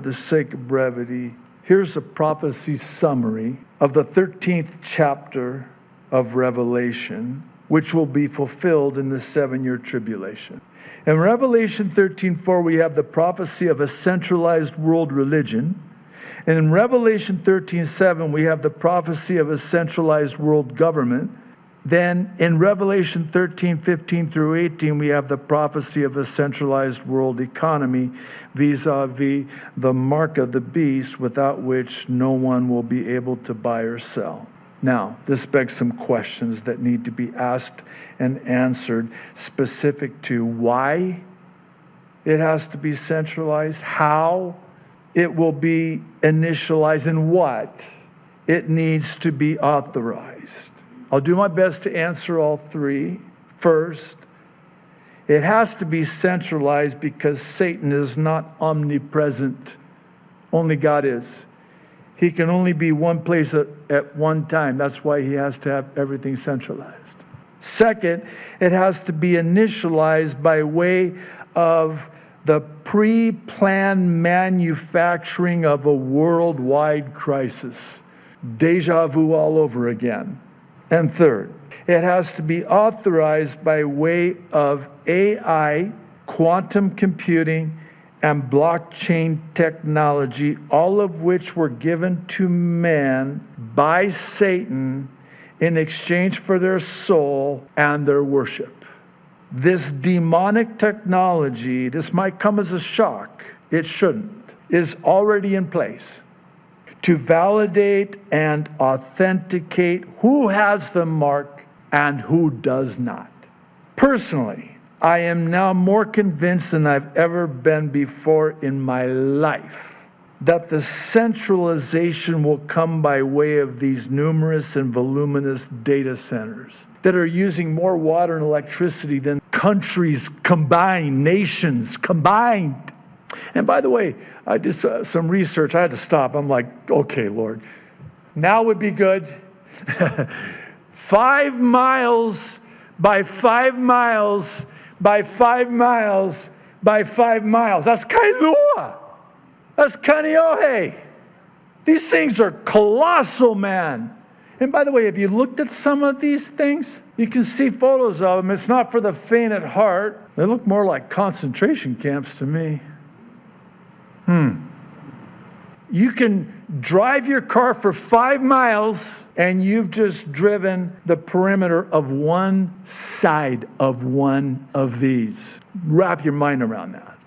For the sake of brevity, here's a prophecy summary of the 13th chapter of Revelation, which will be fulfilled in the 7-year tribulation. In Revelation 13:4, we have the prophecy of a centralized world religion. And in Revelation 13:7, we have the prophecy of a centralized world government. Then in Revelation 13:15 through 18, we have the prophecy of a centralized world economy vis-a-vis the mark of the beast, without which no one will be able to buy or sell. Now, this begs some questions that need to be asked and answered, specific to why it has to be centralized, how it will be initialized, and what it needs to be authorized. I'll do my best to answer all three. First, it has to be centralized because Satan is not omnipresent. Only God is. He can only be one place at one time. That's why he has to have everything centralized. Second, it has to be initialized by way of the pre-planned manufacturing of a worldwide crisis. Deja vu all over again. And third, it has to be authorized by way of AI, quantum computing, and blockchain technology, all of which were given to man by Satan in exchange for their soul and their worship. This demonic technology, this might come as a shock, it shouldn't, is already in place to validate and authenticate who has the mark and who does not. Personally, I am now more convinced than I've ever been before in my life that the centralization will come by way of these numerous and voluminous data centers that are using more water and electricity than countries combined, nations combined. And by the way, I did some research. I had to stop. I'm like, okay, Lord, now would be good. 5 miles by 5 miles by 5 miles by 5 miles. That's Kailua. That's Kaneohe. These things are colossal, man. And by the way, if you looked at some of these things, you can see photos of them. It's not for the faint at heart. They look more like concentration camps to me. You can drive your car for 5 miles and you've just driven the perimeter of one side of one of these. Wrap your mind around that.